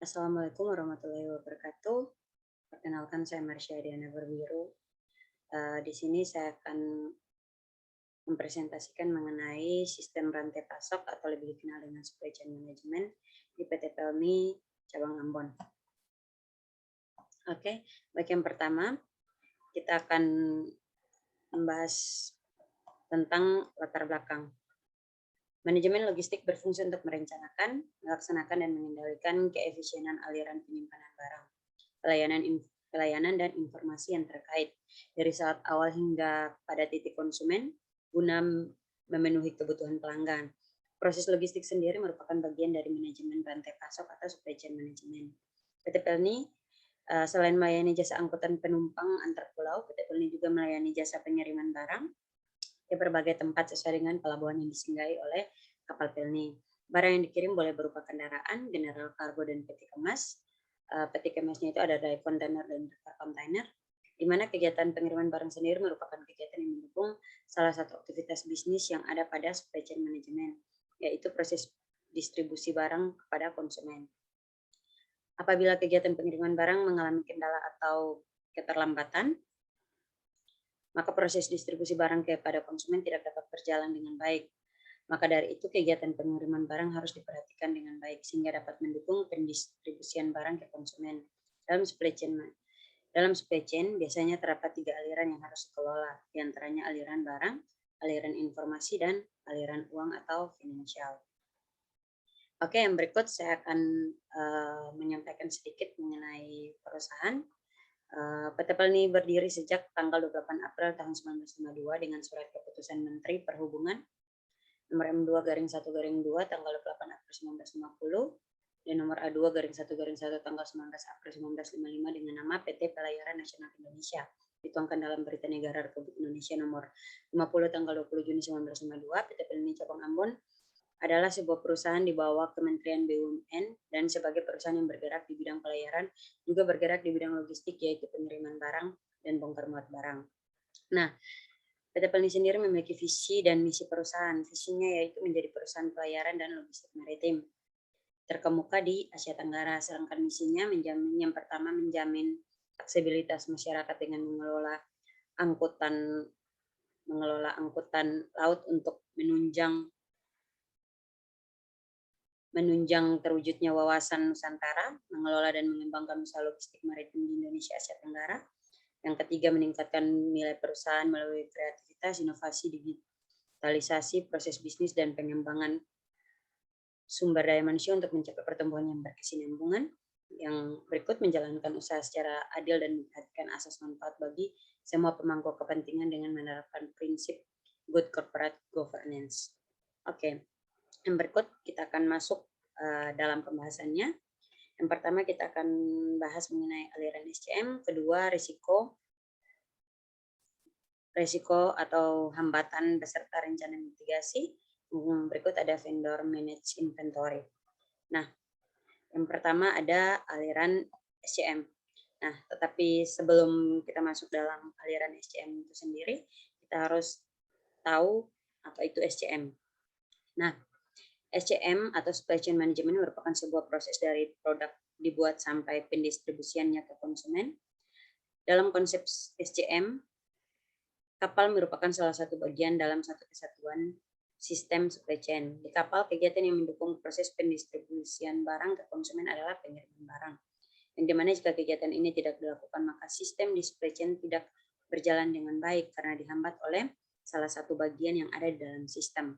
Assalamualaikum warahmatullahi wabarakatuh. Perkenalkan saya Marsha Diana Berbiru. Di sini saya akan mempresentasikan mengenai sistem rantai pasok atau lebih dikenal dengan supply chain management di PT Pelni cabang Ambon. Oke, baik, yang pertama kita akan membahas tentang latar belakang. Manajemen logistik berfungsi untuk merencanakan, melaksanakan, dan mengendalikan keefisienan aliran penyimpanan barang, pelayanan dan informasi yang terkait dari saat awal hingga pada titik konsumen guna memenuhi kebutuhan pelanggan. Proses logistik sendiri merupakan bagian dari manajemen rantai pasok atau supply chain management. PT Pelni selain melayani jasa angkutan penumpang antar pulau, PT Pelni juga melayani jasa pengiriman barang ke berbagai tempat sesuai dengan pelabuhan yang disinggahi oleh kapal Pelni. Barang yang dikirim boleh berupa kendaraan, general kargo, dan peti kemas. Peti kemasnya itu ada dry container dan reefer container, di mana kegiatan pengiriman barang sendiri merupakan kegiatan yang mendukung salah satu aktivitas bisnis yang ada pada supply chain management, yaitu proses distribusi barang kepada konsumen. Apabila kegiatan pengiriman barang mengalami kendala atau keterlambatan, maka proses distribusi barang kepada konsumen tidak dapat berjalan dengan baik. Maka dari itu kegiatan pengiriman barang harus diperhatikan dengan baik sehingga dapat mendukung pendistribusian barang ke konsumen. Dalam supply chain biasanya terdapat 3 aliran yang harus dikelola, diantaranya aliran barang, aliran informasi, dan aliran uang atau finansial. Oke, yang berikut saya akan menyampaikan sedikit mengenai perusahaan. PT Pelni berdiri sejak tanggal 28 April tahun 1952 dengan surat keputusan Menteri Perhubungan nomor M2/1/2 tanggal 28 April 1950 dan nomor A2/1/1 tanggal 19 April 1955 dengan nama PT Pelayaran Nasional Indonesia, dituangkan dalam Berita Negara Republik Indonesia nomor 50 tanggal 20 Juni 1952. PT Pelni Cabang Ambon adalah sebuah perusahaan di bawah Kementerian BUMN dan sebagai perusahaan yang bergerak di bidang pelayaran, juga bergerak di bidang logistik yaitu pengiriman barang dan bongkar muat barang. Nah, PT Pelni sendiri memiliki visi dan misi perusahaan. Visinya yaitu menjadi perusahaan pelayaran dan logistik maritim terkemuka di Asia Tenggara, sedangkan misinya yang pertama menjamin aksesibilitas masyarakat dengan mengelola angkutan laut untuk menunjang terwujudnya wawasan Nusantara, mengelola dan mengembangkan usaha logistik maritim di Indonesia Asia Tenggara. Yang ketiga, meningkatkan nilai perusahaan melalui kreativitas, inovasi, digitalisasi, proses bisnis, dan pengembangan sumber daya manusia untuk mencapai pertumbuhan yang berkesinambungan. Yang berikut, menjalankan usaha secara adil dan memperhatikan asas manfaat bagi semua pemangku kepentingan dengan menerapkan prinsip good corporate governance. Oke. Yang berikut kita akan masuk dalam pembahasannya. Yang pertama kita akan bahas mengenai aliran SCM, kedua risiko atau hambatan beserta rencana mitigasi. Berikut ada vendor manage inventory. Nah, yang pertama ada aliran SCM. Nah, tetapi sebelum kita masuk dalam aliran SCM itu sendiri, kita harus tahu apa itu SCM. Nah, SCM atau Supply Chain Management merupakan sebuah proses dari produk dibuat sampai pendistribusiannya ke konsumen. Dalam konsep SCM, kapal merupakan salah satu bagian dalam satu kesatuan sistem supply chain. Di kapal, kegiatan yang mendukung proses pendistribusian barang ke konsumen adalah pengiriman barang. Yang dimana jika kegiatan ini tidak dilakukan, maka sistem di supply chain tidak berjalan dengan baik karena dihambat oleh salah satu bagian yang ada di dalam sistem.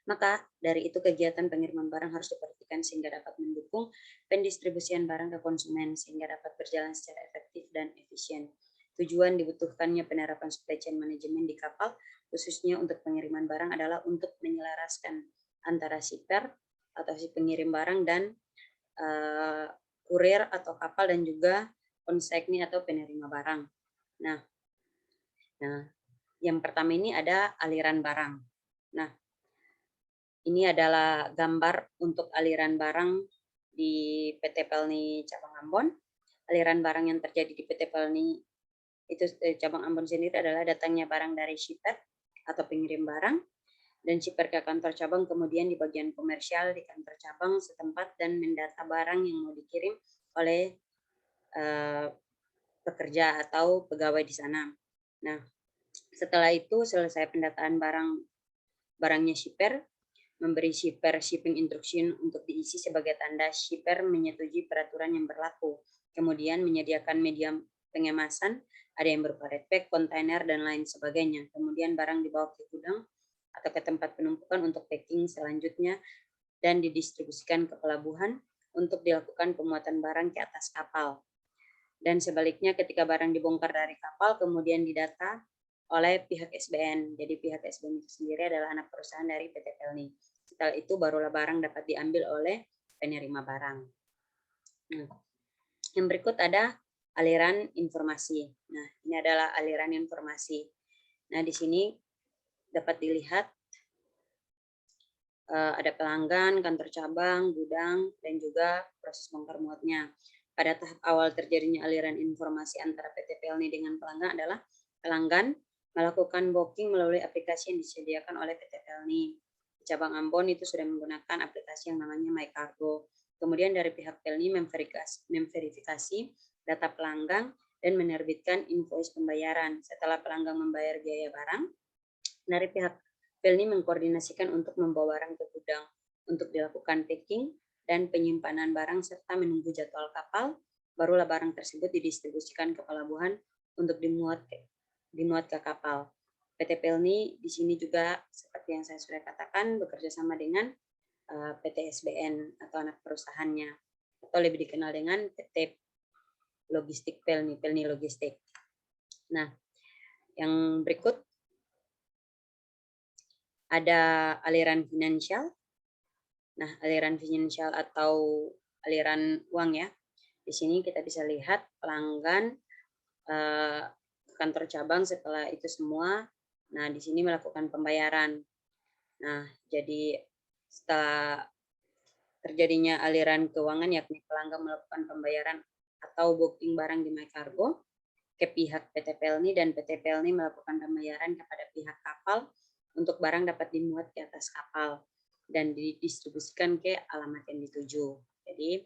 Maka dari itu kegiatan pengiriman barang harus diperhatikan sehingga dapat mendukung pendistribusian barang ke konsumen sehingga dapat berjalan secara efektif dan efisien. Tujuan dibutuhkannya penerapan supply chain management di kapal khususnya untuk pengiriman barang adalah untuk menyelaraskan antara shipper atau si pengirim barang dan kurir atau kapal dan juga konsignee atau penerima barang. Nah, yang pertama ini ada aliran barang. Nah, ini adalah gambar untuk aliran barang di PT Pelni Cabang Ambon. Aliran barang yang terjadi di PT Pelni itu Cabang Ambon sendiri adalah datangnya barang dari shipper atau pengirim barang, dan shipper ke kantor cabang, kemudian di bagian komersial di kantor cabang setempat dan mendata barang yang mau dikirim oleh pekerja atau pegawai di sana. Nah, setelah itu selesai pendataan barangnya shipper, memberi shipper shipping instruction untuk diisi sebagai tanda shipper menyetujui peraturan yang berlaku. Kemudian menyediakan media pengemasan, ada yang berupa red bag, kontainer, dan lain sebagainya. Kemudian barang dibawa ke gudang atau ke tempat penumpukan untuk packing selanjutnya dan didistribusikan ke pelabuhan untuk dilakukan pemuatan barang ke atas kapal. Dan sebaliknya ketika barang dibongkar dari kapal kemudian didata oleh pihak SBN. Jadi pihak SBN itu sendiri adalah anak perusahaan dari PT Pelni. Setelah itu barulah barang dapat diambil oleh penerima barang. Nah, yang berikut ada aliran informasi. Nah, ini adalah aliran informasi. Nah, di sini dapat dilihat ada pelanggan, kantor cabang, gudang, dan juga proses bongkar muatnya. Pada tahap awal terjadinya aliran informasi antara PT Pelni dengan pelanggan adalah pelanggan melakukan booking melalui aplikasi yang disediakan oleh PT Pelni. Di cabang Ambon itu sudah menggunakan aplikasi yang namanya My Cargo. Kemudian dari pihak Pelni memverifikasi data pelanggan dan menerbitkan invoice pembayaran. Setelah pelanggan membayar biaya barang, dari pihak Pelni mengkoordinasikan untuk membawa barang ke gudang untuk dilakukan packing dan penyimpanan barang serta menunggu jadwal kapal, barulah barang tersebut didistribusikan ke pelabuhan untuk dimuat ke kapal. PT Pelni di sini juga seperti yang saya sudah katakan bekerja sama dengan PT SBN atau anak perusahaannya atau lebih dikenal dengan PT Logistik Pelni, Pelni Logistik. Nah, yang berikut ada aliran finansial. Nah, aliran finansial atau aliran uang ya. Di sini kita bisa lihat pelanggan kantor cabang setelah itu semua. Nah, di sini melakukan pembayaran. Nah, jadi setelah terjadinya aliran keuangan yakni pelanggan melakukan pembayaran atau booking barang di My Cargo ke pihak PT Pelni dan PT Pelni melakukan pembayaran kepada pihak kapal untuk barang dapat dimuat di atas kapal dan didistribusikan ke alamat yang dituju. Jadi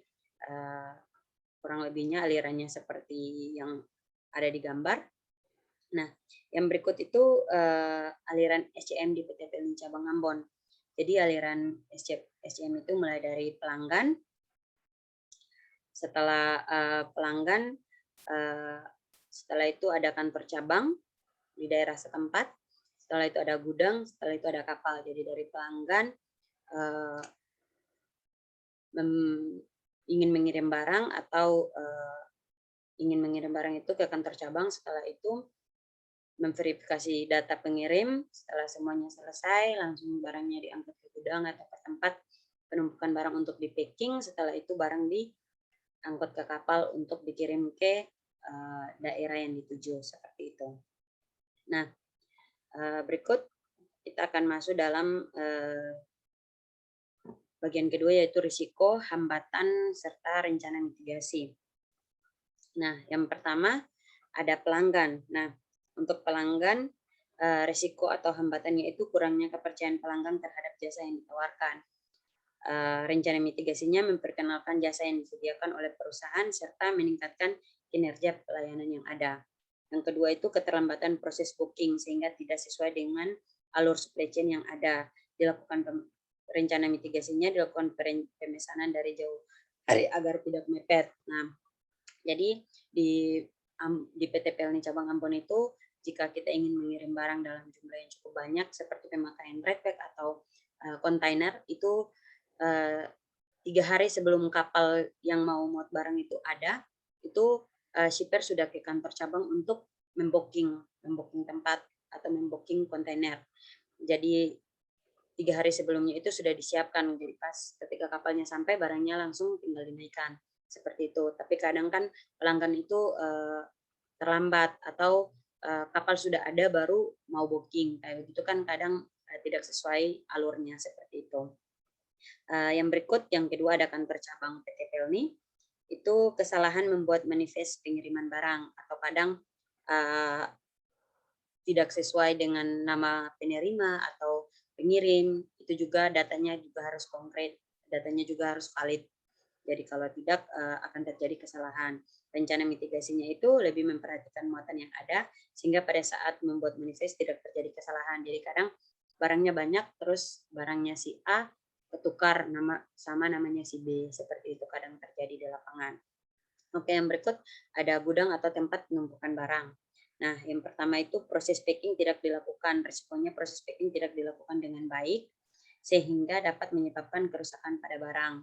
kurang lebihnya alirannya seperti yang ada di gambar. Nah, yang berikut itu aliran SCM di PT Pelni Cabang Ambon. Jadi aliran SCM itu mulai dari pelanggan, setelah pelanggan, setelah itu ada kantor cabang di daerah setempat, setelah itu ada gudang, setelah itu ada kapal. Jadi dari pelanggan ingin mengirim barang atau ingin mengirim barang itu ke kantor cabang, setelah itu memverifikasi data pengirim, setelah semuanya selesai langsung barangnya diangkut ke gudang atau ke tempat penumpukan barang untuk di packing, setelah itu barang diangkut ke kapal untuk dikirim ke daerah yang dituju, seperti itu. Nah, berikut kita akan masuk dalam bagian kedua yaitu risiko, hambatan, serta rencana mitigasi. Nah, yang pertama ada pelanggan. Nah, untuk pelanggan, risiko atau hambatannya itu kurangnya kepercayaan pelanggan terhadap jasa yang ditawarkan. Rencana mitigasinya memperkenalkan jasa yang disediakan oleh perusahaan serta meningkatkan kinerja pelayanan yang ada. Yang kedua itu keterlambatan proses booking sehingga tidak sesuai dengan alur supply chain yang ada. Dilakukan rencana mitigasinya dilakukan pemesanan dari jauh hari agar tidak mepet. Nah, jadi di PT Pelni Cabang Ambon itu jika kita ingin mengirim barang dalam jumlah yang cukup banyak seperti pemakaian red bag atau kontainer itu 3 hari sebelum kapal yang mau muat barang itu ada, itu shipper sudah ke kantor cabang untuk membooking tempat atau membooking kontainer. Jadi 3 hari sebelumnya itu sudah disiapkan, jadi pas ketika kapalnya sampai barangnya langsung tinggal dinaikkan seperti itu. Tapi kadang kan pelanggan itu terlambat atau kapal sudah ada baru mau booking kayak begitu kan kadang tidak sesuai alurnya seperti itu. Yang berikut yang kedua ada kantor cabang PT Pelni itu kesalahan membuat manifest pengiriman barang atau kadang tidak sesuai dengan nama penerima atau pengirim, itu juga datanya juga harus konkret, datanya juga harus valid. Jadi kalau tidak akan terjadi kesalahan. Rencana mitigasinya itu lebih memperhatikan muatan yang ada sehingga pada saat membuat manifest tidak terjadi kesalahan. Jadi kadang barangnya banyak terus barangnya si A ketukar nama sama namanya si B, seperti itu kadang terjadi di lapangan. Oke, yang berikut ada gudang atau tempat penumpukan barang. Nah, yang pertama itu proses packing tidak dilakukan. Risikonya proses packing tidak dilakukan dengan baik sehingga dapat menyebabkan kerusakan pada barang.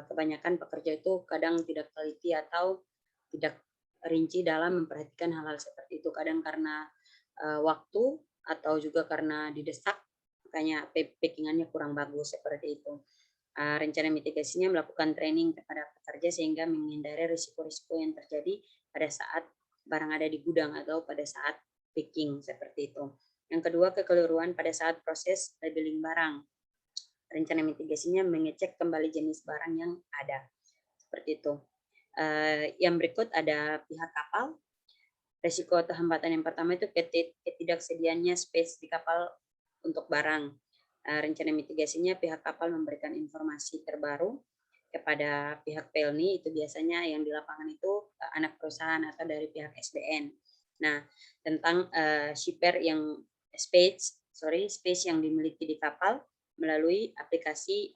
Kebanyakan pekerja itu kadang tidak teliti atau tidak rinci dalam memperhatikan hal-hal seperti itu. Kadang karena waktu atau juga karena didesak, makanya packingannya kurang bagus seperti itu. Rencana mitigasinya melakukan training kepada pekerja sehingga menghindari risiko-risiko yang terjadi pada saat barang ada di gudang atau pada saat packing seperti itu. Yang kedua, kekeliruan pada saat proses labeling barang. Rencana mitigasinya mengecek kembali jenis barang yang ada. Seperti itu. Yang berikut ada pihak kapal. Risiko atau hambatan yang pertama itu ketidaksediaannya space di kapal untuk barang. Rencana mitigasinya pihak kapal memberikan informasi terbaru kepada pihak Pelni, itu biasanya yang di lapangan itu anak perusahaan atau dari pihak SDN. Nah, tentang shipper yang space yang dimiliki di kapal melalui aplikasi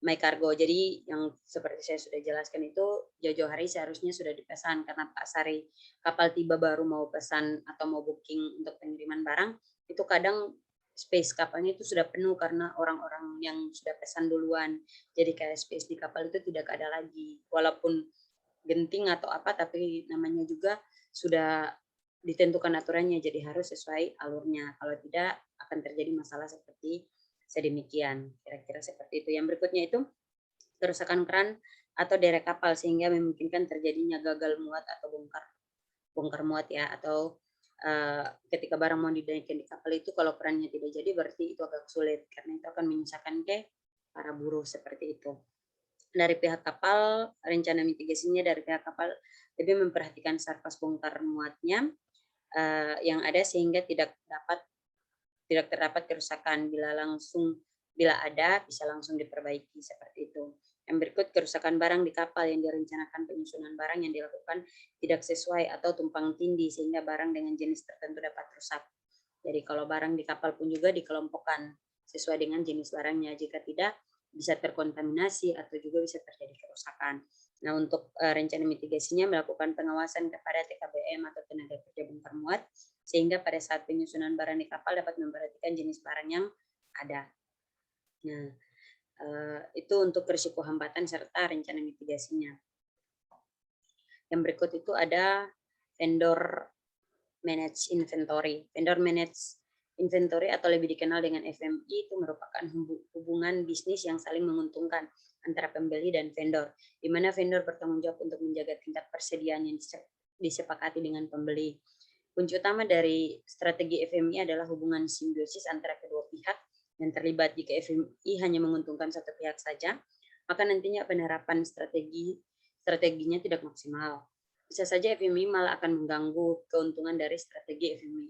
My Cargo. Jadi yang seperti saya sudah jelaskan itu jauh-jauh hari seharusnya sudah dipesan, karena Pak Sari kapal tiba baru mau pesan atau mau booking untuk pengiriman barang, itu kadang space kapalnya itu sudah penuh karena orang-orang yang sudah pesan duluan. Jadi kayak space di kapal itu tidak ada lagi. Walaupun genting atau apa, tapi namanya juga sudah ditentukan aturannya, jadi harus sesuai alurnya. Kalau tidak akan terjadi masalah seperti sedemikian, kira-kira seperti itu. Yang berikutnya itu kerusakan keran atau derek kapal sehingga memungkinkan terjadinya gagal muat atau bongkar muat ya, atau ketika barang mau dinaikkan di kapal itu kalau kerannya tidak jadi berarti itu agak sulit karena itu akan menyusahkan ke para buruh seperti itu. Dari pihak kapal, rencana mitigasinya dari pihak kapal lebih memperhatikan sarkas bongkar muatnya yang ada sehingga tidak terdapat kerusakan. Bila ada bisa langsung diperbaiki seperti itu. Yang berikut kerusakan barang di kapal yang direncanakan penyusunan barang yang dilakukan tidak sesuai atau tumpang tindih sehingga barang dengan jenis tertentu dapat rusak. Jadi kalau barang di kapal pun juga dikelompokkan sesuai dengan jenis barangnya. Jika tidak bisa terkontaminasi atau juga bisa terjadi kerusakan. Nah, untuk rencana mitigasinya melakukan pengawasan kepada TKBM atau tenaga kerja bongkar muat sehingga pada saat penyusunan barang di kapal dapat memperhatikan jenis barang yang ada. Nah, itu untuk risiko hambatan serta rencana mitigasinya. Yang berikut itu ada vendor manage inventory. Vendor manage inventory atau lebih dikenal dengan FMI itu merupakan hubungan bisnis yang saling menguntungkan antara pembeli dan vendor, di mana vendor bertanggung jawab untuk menjaga tingkat persediaan yang disepakati dengan pembeli. Kunci utama dari strategi FMI adalah hubungan simbiosis antara kedua pihak yang terlibat. Jika FMI hanya menguntungkan satu pihak saja, maka nantinya penerapan strateginya tidak maksimal. Bisa saja FMI malah akan mengganggu keuntungan dari strategi FMI.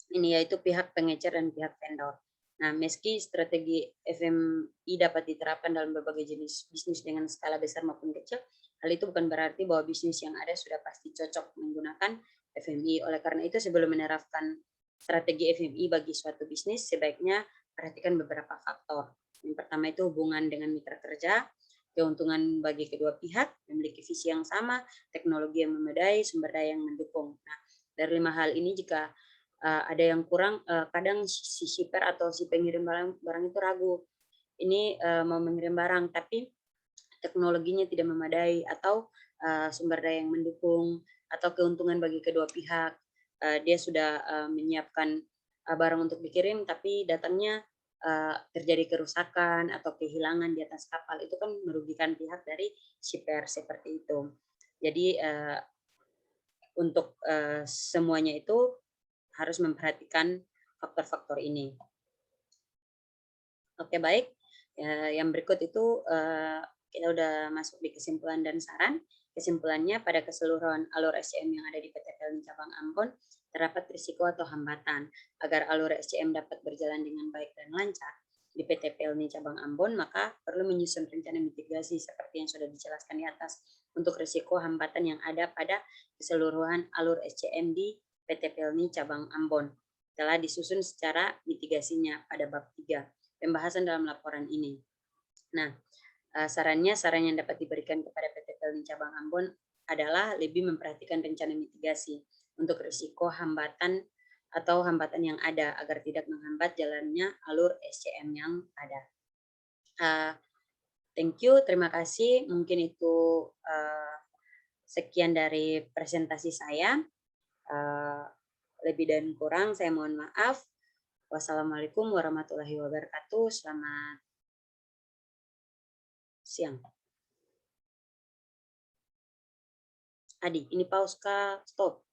Ini yaitu pihak pengecer dan pihak vendor. Nah, meski strategi FMI dapat diterapkan dalam berbagai jenis bisnis dengan skala besar maupun kecil, hal itu bukan berarti bahwa bisnis yang ada sudah pasti cocok menggunakan FMI. Oleh karena itu, sebelum menerapkan strategi FMI bagi suatu bisnis, sebaiknya perhatikan beberapa faktor. Yang pertama itu hubungan dengan mitra kerja, keuntungan bagi kedua pihak, memiliki visi yang sama, teknologi yang memadai, sumber daya yang mendukung. Nah, dari 5 hal ini jika ada yang kurang, kadang si shipper atau si pengirim barang itu ragu. Ini mau mengirim barang, tapi teknologinya tidak memadai atau sumber daya yang mendukung atau keuntungan bagi kedua pihak. Dia sudah menyiapkan barang untuk dikirim, tapi datangnya terjadi kerusakan atau kehilangan di atas kapal, itu kan merugikan pihak dari shipper seperti itu. Jadi untuk semuanya itu harus memperhatikan faktor-faktor ini. Oke, baik. Yang berikut itu kita udah masuk di kesimpulan dan saran. Kesimpulannya, pada keseluruhan alur SCM yang ada di PT Pelni Cabang Ambon, terdapat risiko atau hambatan. Agar alur SCM dapat berjalan dengan baik dan lancar di PT PLN Cabang Ambon, maka perlu menyusun rencana mitigasi seperti yang sudah dijelaskan di atas untuk risiko hambatan yang ada pada keseluruhan alur SCM di PT PLN Cabang Ambon. Telah disusun secara mitigasinya pada bab 3, pembahasan dalam laporan ini. Nah, saran yang dapat diberikan kepada PT PLN Cabang Ambon adalah lebih memperhatikan rencana mitigasi untuk risiko hambatan atau hambatan yang ada agar tidak menghambat jalannya alur SCM yang ada. Thank you, terima kasih. Mungkin itu sekian dari presentasi saya. Lebih dan kurang saya mohon maaf. Wassalamualaikum warahmatullahi wabarakatuh. Selamat siang. Adi, ini pause kah? Stop.